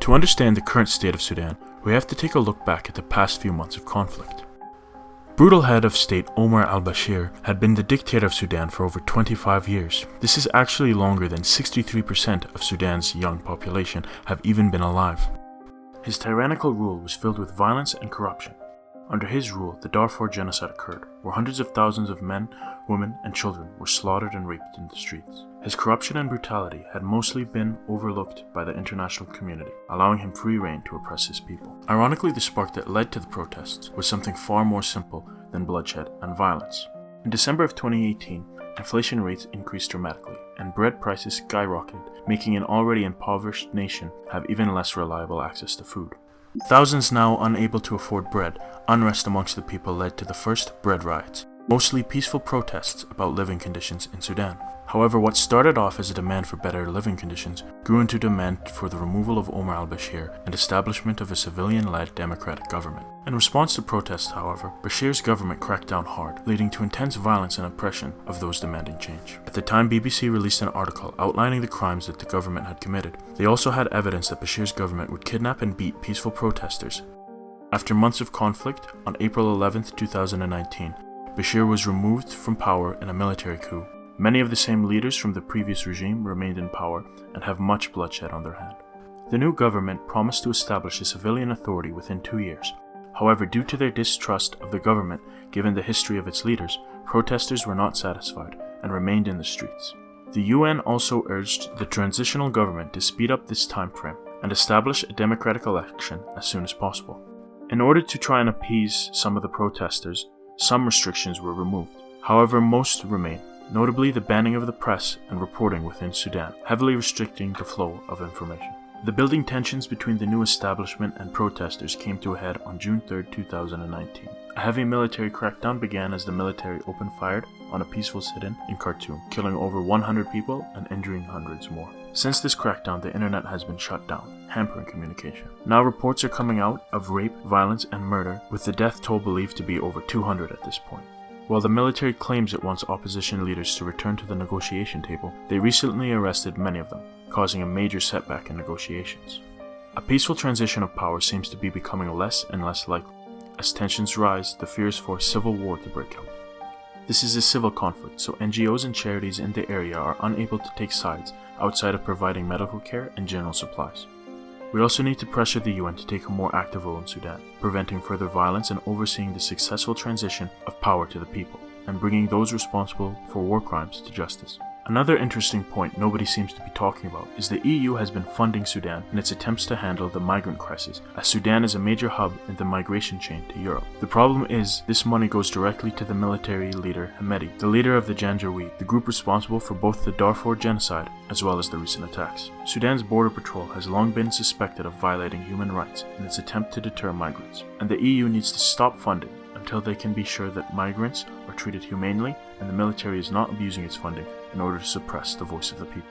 To understand the current state of Sudan, we have to take a look back at the past few months of conflict. Brutal head of state Omar al-Bashir had been the dictator of Sudan for over 25 years. This is actually longer than 63% of Sudan's young population have even been alive. His tyrannical rule was filled with violence and corruption. Under his rule, the Darfur genocide occurred, where hundreds of thousands of men, women, and children were slaughtered and raped in the streets. His corruption and brutality had mostly been overlooked by the international community, allowing him free rein to oppress his people. Ironically, the spark that led to the protests was something far more simple than bloodshed and violence. In December of 2018, inflation rates increased dramatically, and bread prices skyrocketed, making an already impoverished nation have even less reliable access to food. Thousands now unable to afford bread, unrest amongst the people led to the first bread riots, mostly peaceful protests about living conditions in Sudan. However, what started off as a demand for better living conditions grew into demand for the removal of Omar al-Bashir and establishment of a civilian-led democratic government. In response to protests, however, Bashir's government cracked down hard, leading to intense violence and oppression of those demanding change. At the time, BBC released an article outlining the crimes that the government had committed. They also had evidence that Bashir's government would kidnap and beat peaceful protesters. After months of conflict, on April 11, 2019, Bashir was removed from power in a military coup. Many of the same leaders from the previous regime remained in power and have much bloodshed on their hand. The new government promised to establish a civilian authority within 2 years. However, due to their distrust of the government, given the history of its leaders, protesters were not satisfied and remained in the streets. The UN also urged the transitional government to speed up this time frame and establish a democratic election as soon as possible. In order to try and appease some of the protesters, some restrictions were removed. However, most remain. Notably the banning of the press and reporting within Sudan, heavily restricting the flow of information. The building tensions between the new establishment and protesters came to a head on June 3, 2019. A heavy military crackdown began as the military opened fire on a peaceful sit-in in Khartoum, killing over 100 people and injuring hundreds more. Since this crackdown, the internet has been shut down, hampering communication. Now reports are coming out of rape, violence, and murder, with the death toll believed to be over 200 at this point. While the military claims it wants opposition leaders to return to the negotiation table, they recently arrested many of them, causing a major setback in negotiations. A peaceful transition of power seems to be becoming less and less likely. As tensions rise, the fears for a civil war to break out. This is a civil conflict, so NGOs and charities in the area are unable to take sides outside of providing medical care and general supplies. We also need to pressure the UN to take a more active role in Sudan, preventing further violence and overseeing the successful transition of power to the people, and bringing those responsible for war crimes to justice. Another interesting point nobody seems to be talking about is the EU has been funding Sudan in its attempts to handle the migrant crisis, as Sudan is a major hub in the migration chain to Europe. The problem is, this money goes directly to the military leader Hemedti, the leader of the Janjaweed, the group responsible for both the Darfur genocide as well as the recent attacks. Sudan's border patrol has long been suspected of violating human rights in its attempt to deter migrants, and the EU needs to stop funding until they can be sure that migrants are treated humanely and the military is not abusing its funding in order to suppress the voice of the people.